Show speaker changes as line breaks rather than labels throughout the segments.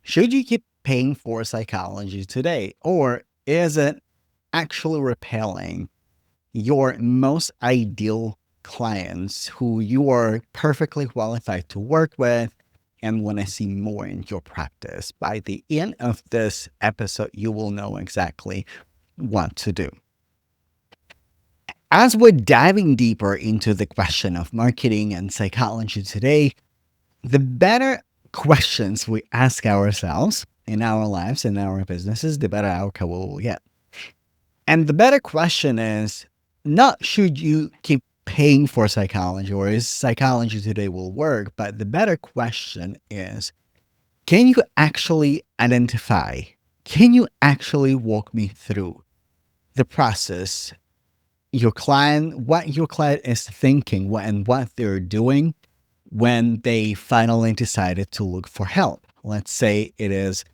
Should you keep paying for psychology today, or is it actually repelling your most ideal clients who you are perfectly qualified to work with and want to see more in your practice? By the end of this episode, you will know exactly what to do. As we're diving deeper into the question of marketing and psychology today, the better questions we ask ourselves in our lives and our businesses, the better outcome we will get. And the better question is not should you keep paying for psychology or is psychology today will work, but the better question is can you actually identify, can you actually walk me through the process, what your client is thinking and what they're doing when they finally decided to look for help? Let's say it is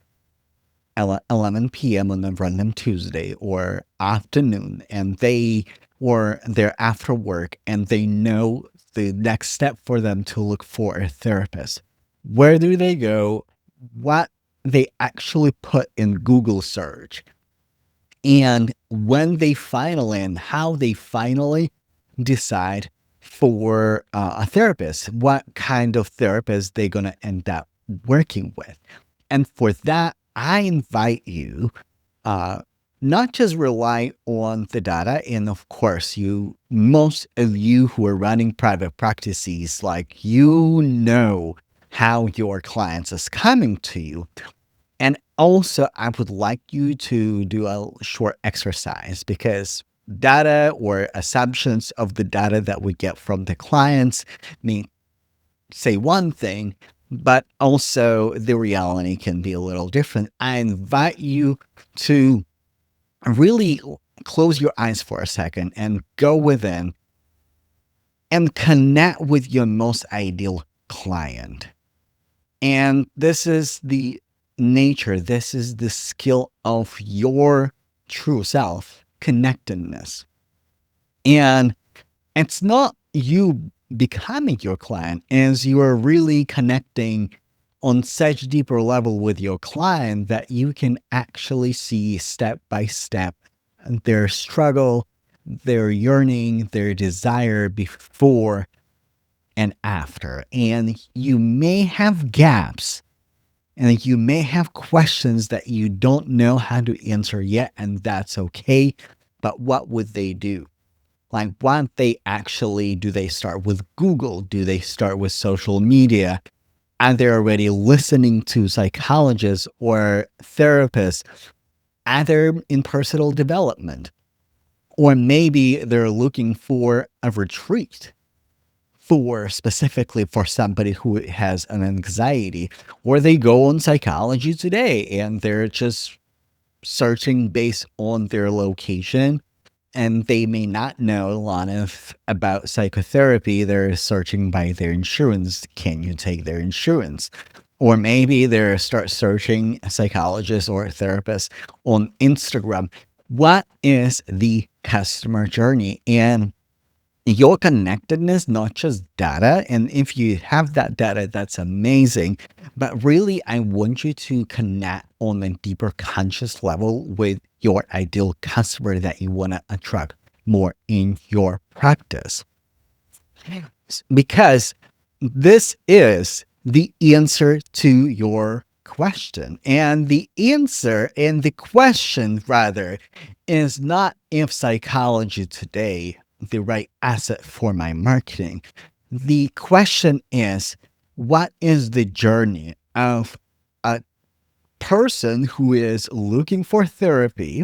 11 p.m. on a random Tuesday or afternoon, and they're after work and they know the next step for them to look for a therapist. Where do they go? What they actually put in Google search, and when they finally and how they finally decide for a therapist, what kind of therapist they're going to end up working with. And for that, I invite you not just rely on the data. And of course, most of you who are running private practices, like how your clients is coming to you. And also, I would like you to do a short exercise because data or assumptions of the data that we get from the clients may say one thing, but also the reality can be a little different. I invite you to really close your eyes for a second and go within and connect with your most ideal client. And this is the nature, this is the skill of your true self, connectedness. And it's not you becoming your client, as you are really connecting on such deeper level with your client that you can actually see step by step their struggle, their yearning, their desire before and after. And you may have gaps and you may have questions that you don't know how to answer yet, and that's okay. But what would they do? Like, what do they start with Google? Do they start with social media? Are they already listening to psychologists or therapists? Are they in personal development? Or maybe they're looking for a retreat specifically for somebody who has an anxiety, or they go on Psychology Today and they're just searching based on their location and they may not know a lot about psychotherapy. They're searching by their insurance. Can you take their insurance? Or maybe they start searching psychologists or therapists on Instagram. What is the customer journey? And your connectedness, not just data. And if you have that data, that's amazing. But really, I want you to connect on a deeper conscious level with your ideal customer that you want to attract more in your practice. Because this is the answer to your question. And the question rather is not if psychology today the right asset for my marketing. The question is, what is the journey of a person who is looking for therapy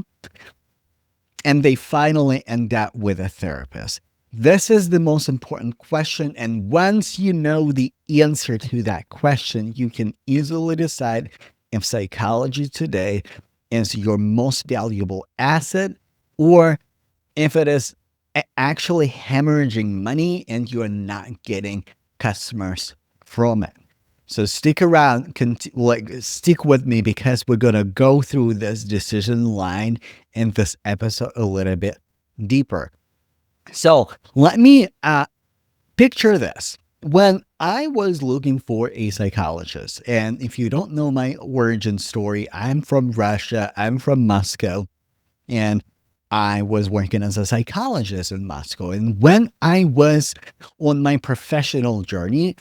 and they finally end up with a therapist? This is the most important question. And once you know the answer to that question, you can easily decide if psychology today is your most valuable asset or if it is actually hemorrhaging money and you're not getting customers from it. So stick around, stick with me because we're going to go through this decision line in this episode a little bit deeper. So let me picture this. When I was looking for a psychologist. And if you don't know my origin story, I'm from Russia, I'm from Moscow, and I was working as a psychologist in Moscow. And when I was on my professional journey,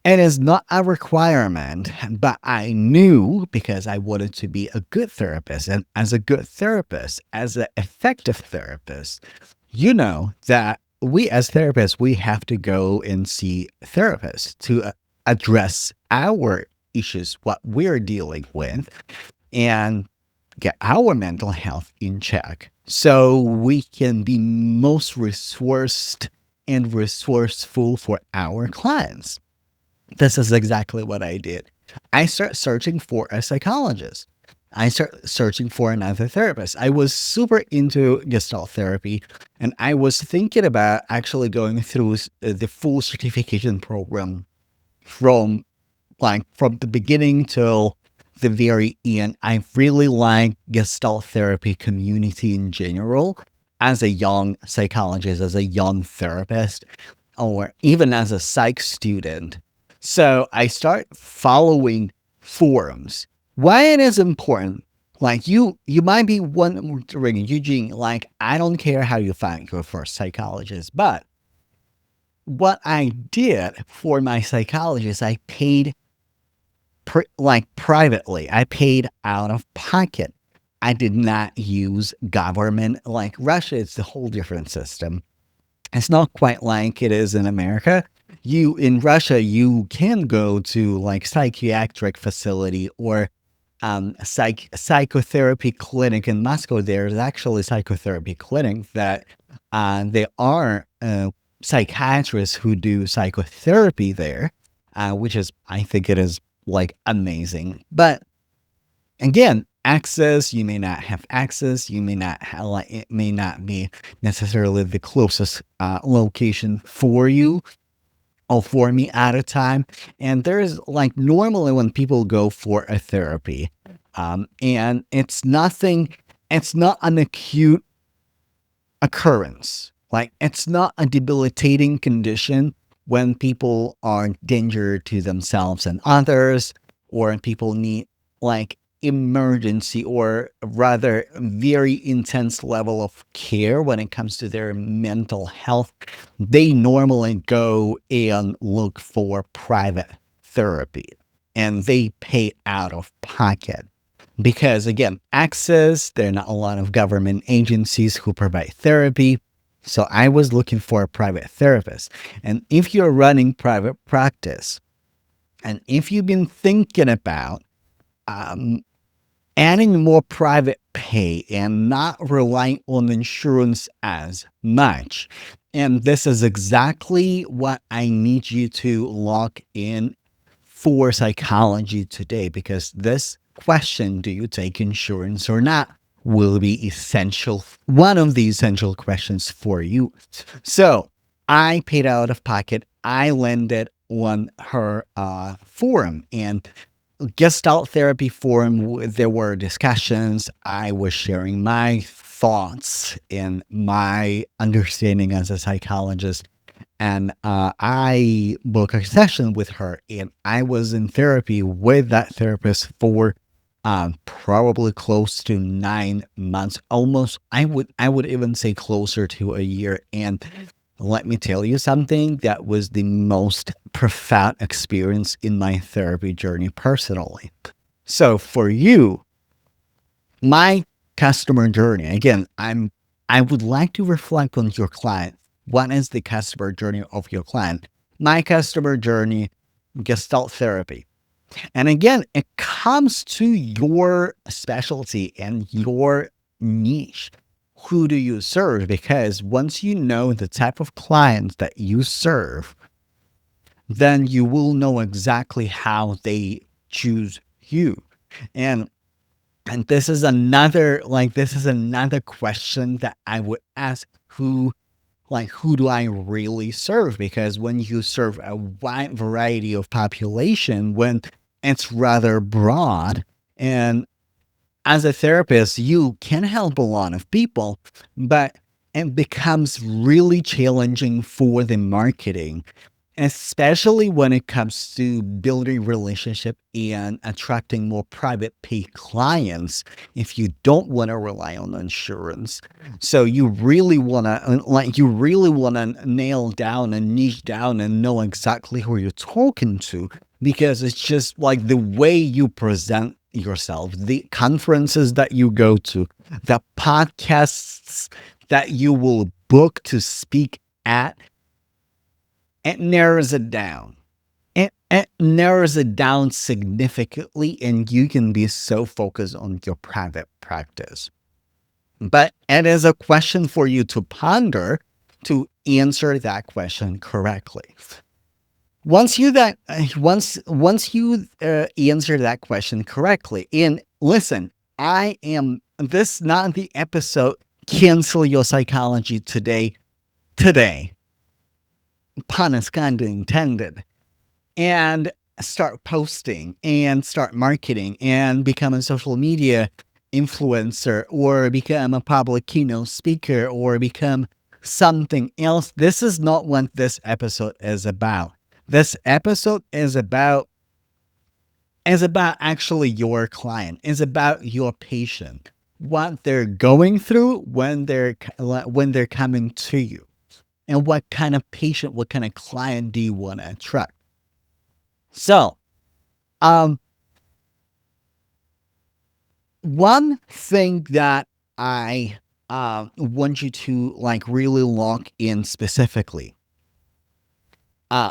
it is not a requirement, but I knew because I wanted to be a good therapist. And as a good therapist, as an effective therapist, you know that we as therapists, we have to go and see therapists to address our issues, what we're dealing with, and get our mental health in check so we can be most resourced and resourceful for our clients. This is exactly what I did. I started searching for a psychologist. I started searching for another therapist. I was super into Gestalt therapy, and I was thinking about actually going through the full certification program from from the beginning till the very end. I really like Gestalt therapy community in general as a young psychologist, as a young therapist, or even as a psych student. So I start following forums. Why it is important? You might be wondering, Eugene, I don't care how you find your first psychologist, but what I did for my psychologist, I paid privately. I paid out of pocket. I did not use government. Like Russia, it's a whole different system. It's not quite like it is in America. You in Russia, you can go to like psychiatric facility or psychotherapy clinic in Moscow. There's actually psychotherapy clinic that there are psychiatrists who do psychotherapy there, which is I think it is like amazing. But again, access, you may not have access, you may not have, like, it may not be necessarily the closest location for you or for me at a time. And there's like normally when people go for a therapy, and it's not an acute occurrence. Like it's not a debilitating condition when people are in danger to themselves and others, or people need like emergency or rather very intense level of care when it comes to their mental health. They normally go and look for private therapy and they pay out of pocket. Because again, access, there are not a lot of government agencies who provide therapy. So I was looking for a private therapist. And if you're running private practice, and if you've been thinking about um, adding more private pay and not relying on insurance as much, and this is exactly what I need you to lock in for psychology today, because this question, do you take insurance or not, will be essential, one of the essential questions for you. So I paid out of pocket. I landed on her forum and Gestalt therapy forum. There were discussions. I was sharing my thoughts and my understanding as a psychologist. And I booked a session with her, and I was in therapy with that therapist for probably close to 9 months, almost. I would even say closer to a year. And let me tell you something, that was the most profound experience in my therapy journey personally. So for you, my customer journey, again, I would like to reflect on your client. What is the customer journey of your client? My customer journey, Gestalt therapy. And again, it comes to your specialty and your niche. Who do you serve? Because once you know the type of clients that you serve, then you will know exactly how they choose you. And this is another question that I would ask, who do I really serve? Because when you serve a wide variety of population, when it's rather broad, and as a therapist, you can help a lot of people, but it becomes really challenging for the marketing especially when it comes to building relationship and attracting more private pay clients. If you don't want to rely on insurance, so you really want to nail down and niche down and know exactly who you're talking to, because it's just like the way you present yourself, the conferences that you go to, the podcasts that you will book to speak at. It narrows it down. It narrows it down significantly, and you can be so focused on your private practice. But it is a question for you to ponder to answer that question correctly. Once you answer that question correctly, and listen, this not the episode. Cancel your psychology today. Pun is kind of intended, and start posting and start marketing and become a social media influencer, or become a public keynote speaker, or become something else. This is not what this episode is about. This episode is about actually your client, is about your patient, what they're going through when they're coming to you, and what kind of patient, what kind of client do you want to attract. So, um, one thing that I want you to like really lock in specifically: uh,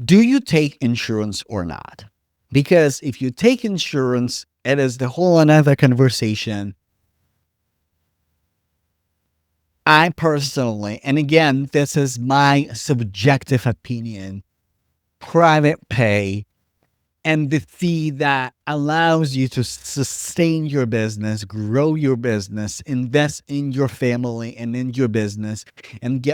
do you take insurance or not? Because if you take insurance, it is the whole another conversation. I personally, and again, this is my subjective opinion, private pay and the fee that allows you to sustain your business, grow your business, invest in your family and in your business, and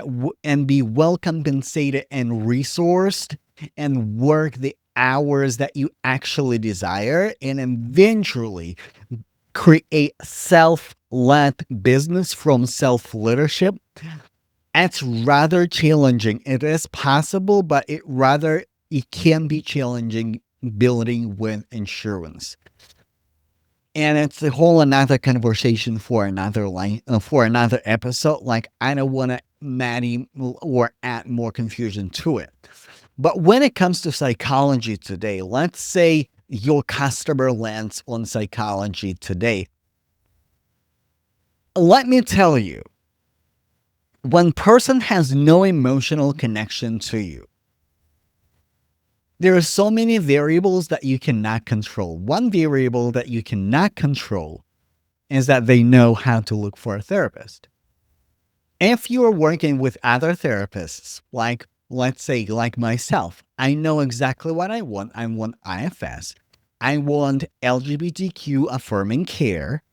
and be well compensated and resourced, and work the hours that you actually desire, and eventually create self-led business from self-leadership. It's rather challenging. It is possible, but it can be challenging building with insurance. And it's a whole another conversation for another episode. Like, I don't want to add more confusion to it. But when it comes to psychology today, let's say your customer lands on psychology today. Let me tell you, when person has no emotional connection to you, there are so many variables that you cannot control. One variable that you cannot control is that they know how to look for a therapist. If you are working with other therapists, like, let's say, like myself, I know exactly what I want. I want IFS. I want LGBTQ affirming care.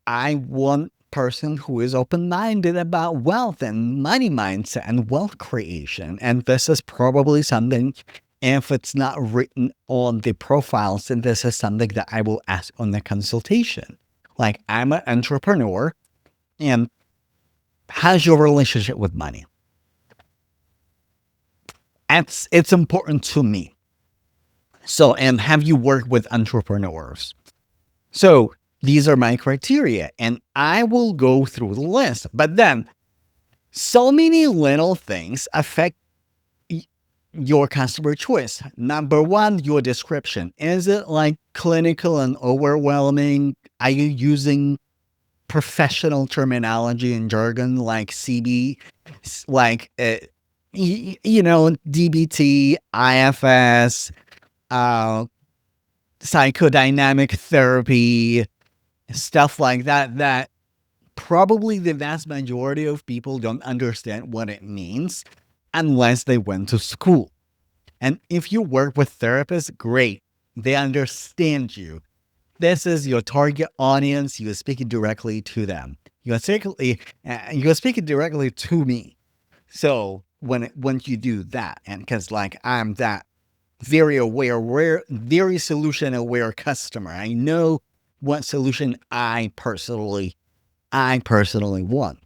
I want person who is open-minded about wealth and money mindset and wealth creation. And this is probably something, if it's not written on the profiles, then this is something that I will ask on the consultation. Like, I'm an entrepreneur, and how's your relationship with money? It's important to me. So, and have you worked with entrepreneurs? So these are my criteria, and I will go through the list. But then, so many little things affect your customer choice. Number one, your description. Is it like clinical and overwhelming? Are you using professional terminology and jargon like CB, like DBT, IFS, psychodynamic therapy, stuff like that, that probably the vast majority of people don't understand what it means unless they went to school. And if you work with therapists, great. They understand you. This is your target audience. You're speaking directly to them. You're speaking directly to me. So when you do that, and because like I'm that very very solution aware customer, I know what solution I personally want.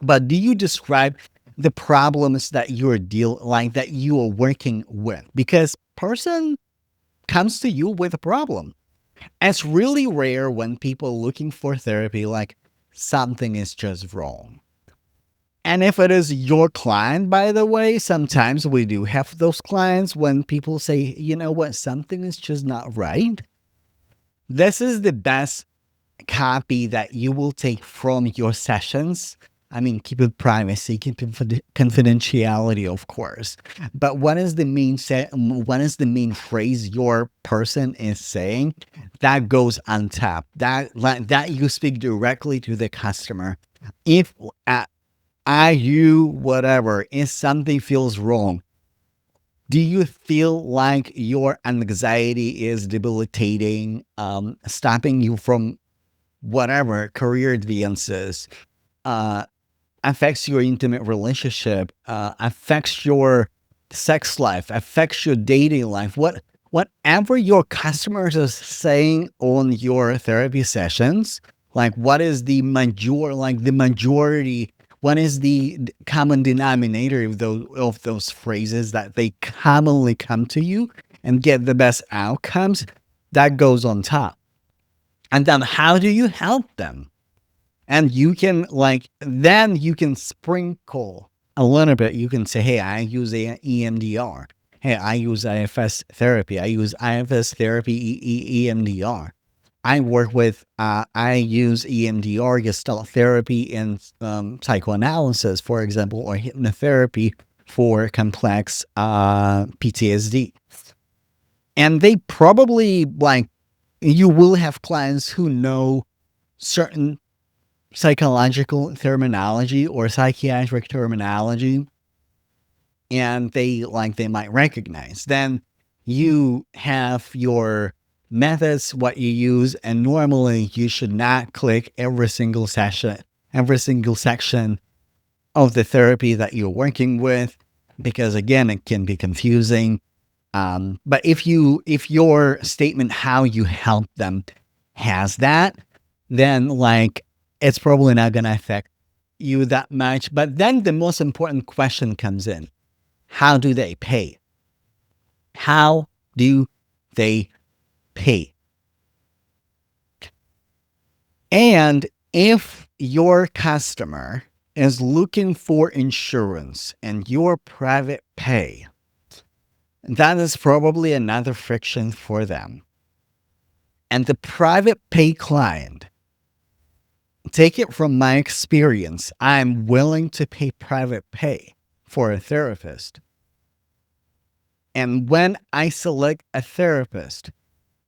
But do you describe the problems that that you are working with, because person comes to you with a problem. It's really rare when people looking for therapy like something is just wrong. And if it is your client, by the way, sometimes we do have those clients when people say, you know what, something is just not right. This is the best copy that you will take from your sessions. I mean, keep it privacy, keep it confidentiality, of course. But what is the main phrase your person is saying that goes on top? That you speak directly to the customer. If you whatever, if something feels wrong, do you feel like your anxiety is debilitating, stopping you from whatever career advances, uh, affects your intimate relationship, affects your sex life, affects your dating life, whatever your customers are saying on your therapy sessions, like what is the majority, what is the common denominator of those phrases that they commonly come to you and get the best outcomes, that goes on top. And then how do you help them? And you can then you can sprinkle a little bit. You can say, hey, I use EMDR. Hey, I use IFS therapy. I use IFS therapy, EMDR. I use EMDR, Gestalt therapy, and psychoanalysis, for example, or hypnotherapy for complex PTSD. And they probably you will have clients who know certain psychological terminology or psychiatric terminology, and they might recognize. Then you have your methods, what you use, and normally you should not click every single section of the therapy that you're working with, because again, it can be confusing. But if your statement how you help them has that, then it's probably not going to affect you that much. But then the most important question comes in: how do they pay? How do they pay? And if your customer is looking for insurance and your private pay, that is probably another friction for them. And the private pay client, take it from my experience, I'm willing to pay private pay for a therapist. And when I select a therapist,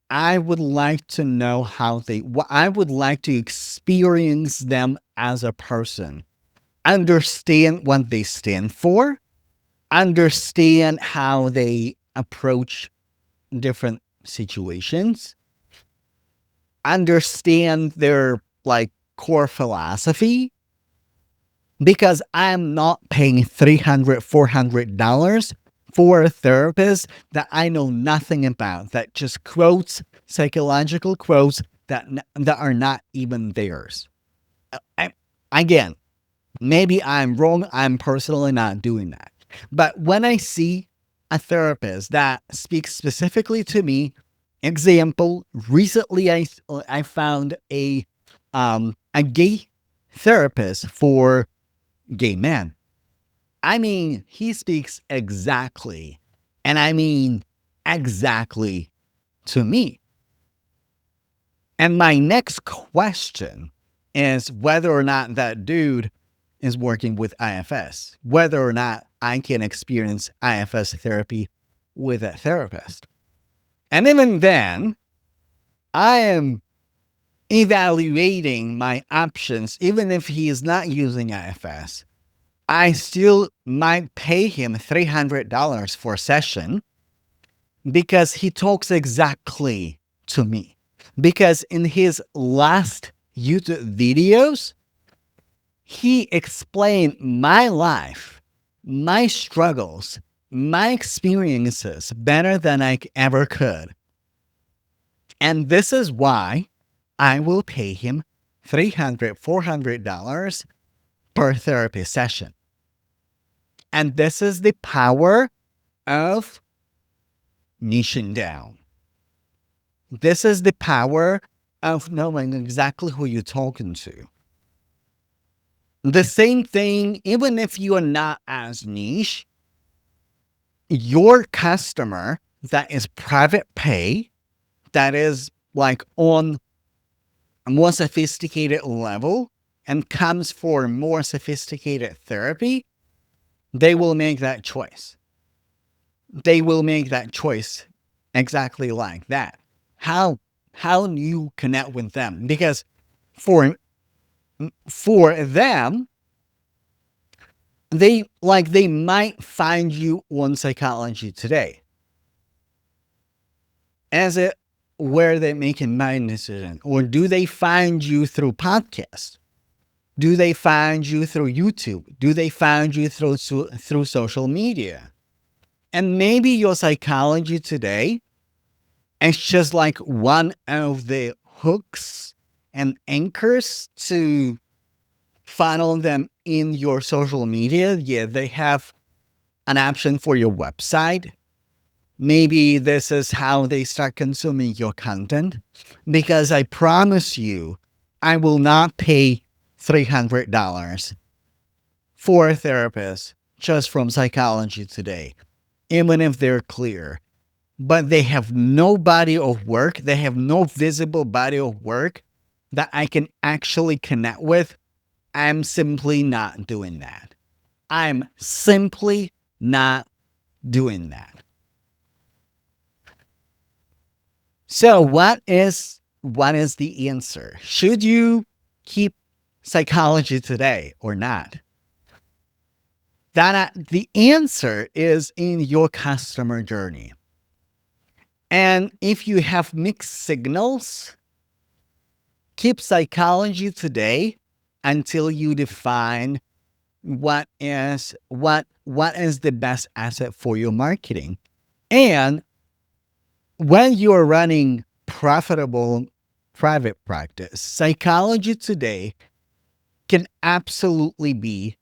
I would like to know I would like to experience them as a person, understand what they stand for, understand how they approach different situations, understand their core philosophy, because I'm not paying $300, $400 for a therapist that I know nothing about, that just quotes psychological quotes that are not even theirs. Again, maybe I'm wrong. I'm personally not doing that. But when I see a therapist that speaks specifically to me, example, recently I found a gay therapist for gay men. I mean, he speaks exactly, and I mean exactly, to me. And my next question is whether or not that dude is working with IFS, whether or not I can experience IFS therapy with a therapist. And even then, I am evaluating my options. Even if he is not using IFS, I still might pay him $300 for a session, because he talks exactly to me. Because in his last YouTube videos, he explained my life, my struggles, my experiences better than I ever could. And this is why I will pay him $300, $400 per therapy session. And this is the power of niching down. This is the power of knowing exactly who you're talking to. The same thing, even if you are not as niche, your customer that is private pay, that is like on a more sophisticated level and comes for more sophisticated therapy, they will make that choice. They will make that choice exactly like that. How do you connect with them? Because for them, they might find you on Psychology Today as it where they make a mind decision, or do they find you through podcasts? Do they find you through YouTube? Do they find you through social media? And maybe your Psychology Today is just like one of the hooks and anchors to funnel them in your social media. Yeah, they have an option for your website. Maybe this is how they start consuming your content. Because I promise you, I will not pay $300 for a therapist just from Psychology Today, even if they're clear. But they have no body of work. They have no visible body of work that I can actually connect with. I'm simply not doing that. I'm simply not doing that. So what is the answer? Should you keep Psychology Today or not? The answer is in your customer journey. And if you have mixed signals, keep Psychology Today until you define what is the best asset for your marketing. And when you're running profitable private practice, Psychology Today can absolutely be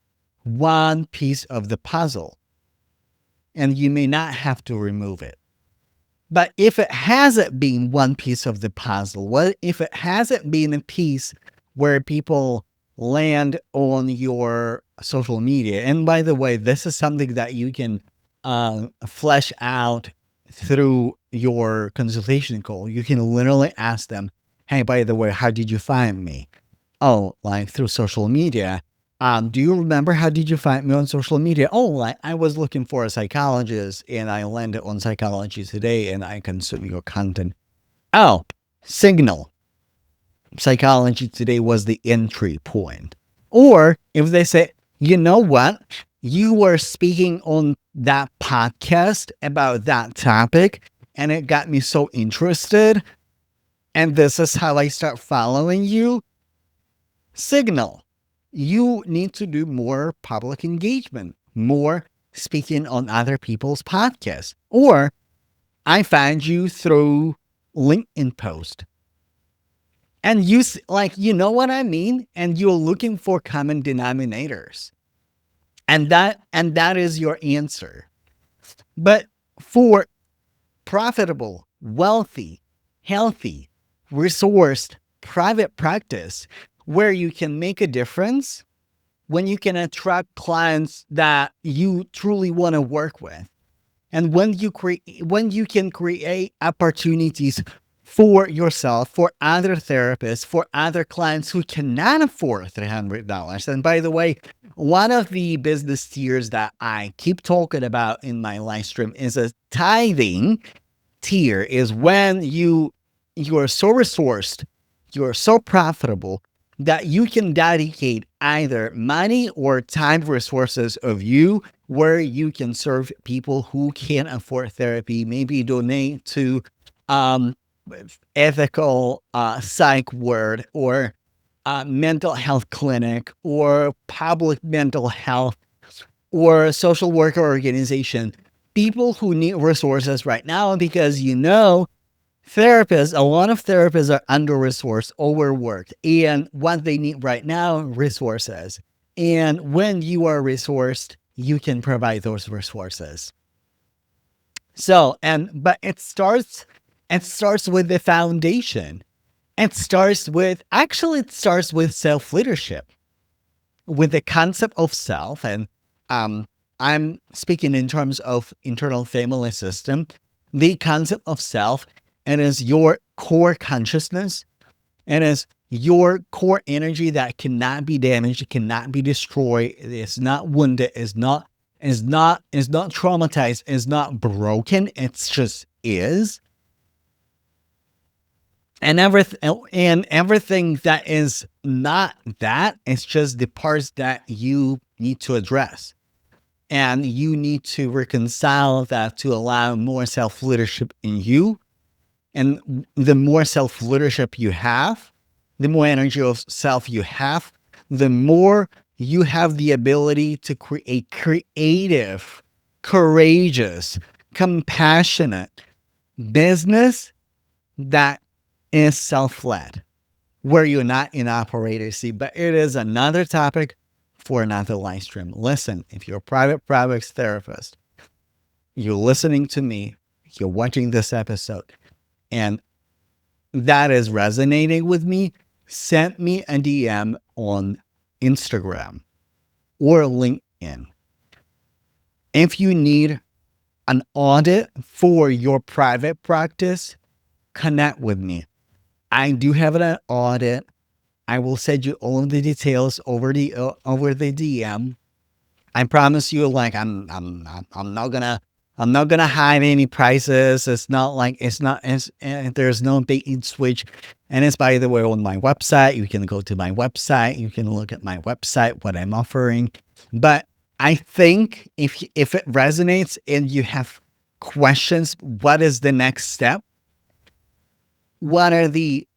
one piece of the puzzle, and you may not have to remove it. But if it hasn't been one piece of the puzzle, what if it hasn't been a piece where people land on your social media? And by the way, this is something that you can flesh out through your consultation call. You can literally ask them, hey, by the way, how did you find me? Oh, like through social media. Do you remember how did you find me on social media? Oh, like I was looking for a psychologist and I landed on Psychology Today and I consume your content. Oh, signal. Psychology Today was the entry point. Or if they say, you know what? You were speaking on that podcast about that topic and it got me so interested. And this is how I start following you. Signal. You need to do more public engagement, more speaking on other people's podcasts. Or I find you through LinkedIn post. And you know what I mean? And you're looking for common denominators. And that is your answer. But for profitable, wealthy, healthy, resourced private practice, where you can make a difference, when you can attract clients that you truly want to work with, and when you can create opportunities for yourself, for other therapists, for other clients who cannot afford $300. And by the way, one of the business tiers that I keep talking about in my live stream is a tithing tier. Is when you are so resourced, you're so profitable that you can dedicate either money or time resources of you where you can serve people who can't afford therapy, maybe donate to ethical psych ward or mental health clinic or public mental health or social worker organization, people who need resources right now because therapists, a lot of therapists are under-resourced, overworked, and what they need right now, resources. And when you are resourced you can provide those resources. So, but it starts with the foundation. It starts with self-leadership, with the concept of self. And I'm speaking in terms of internal family system. The concept of self, it is your core consciousness. It is your core energy that cannot be damaged, cannot be destroyed. It's not wounded. It's not traumatized. It's not broken. It's just is. And everything that is not that, it's just the parts that you need to address. And you need to reconcile that to allow more self-leadership in you. And the more self-leadership you have, the more energy of self you have, the more you have the ability to create creative, courageous, compassionate business that is self-led, where you're not in operator seat. But it is another topic for another live stream. Listen, if you're a private products therapist, you're listening to me, you're watching this episode, and that is resonating with me, send me a DM on Instagram or LinkedIn. If you need an audit for your private practice, connect with me. I do have an audit. I will send you all of the details over the DM. I promise you, like I'm not gonna hide any prices. It's not like there's no bait and switch. And it's, by the way, on my website. You can go to my website. You can look at my website, what I'm offering. But I think if it resonates and you have questions, what is the next step? What are the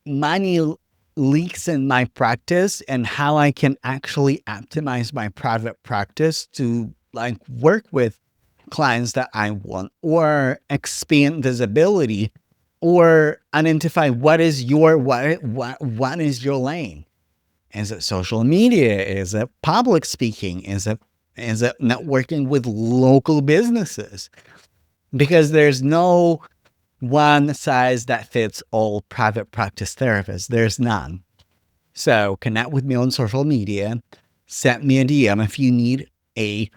money leaks in my practice, and how I can actually optimize my private practice to like work with clients that I want, or expand visibility, or identify what is your lane. Is it social media? Is it public speaking? Is it networking with local businesses? Because there's no one size that fits all private practice therapists. There's none. So connect with me on social media. Send me a DM if you need a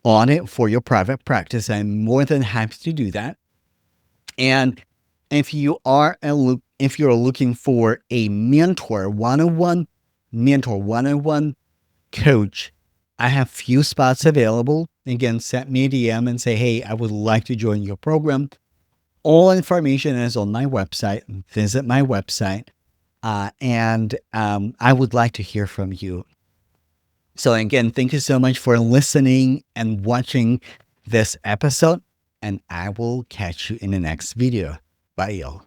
audit for your private practice. I'm more than happy to do that. And if you're looking for a mentor one-on-one coach, I have few spots available. Again, send me a DM and say, hey, I would like to join your program. All information is on my website. Visit my website. And I would like to hear from you. So again, thank you so much for listening and watching this episode. And I will catch you in the next video. Bye, y'all.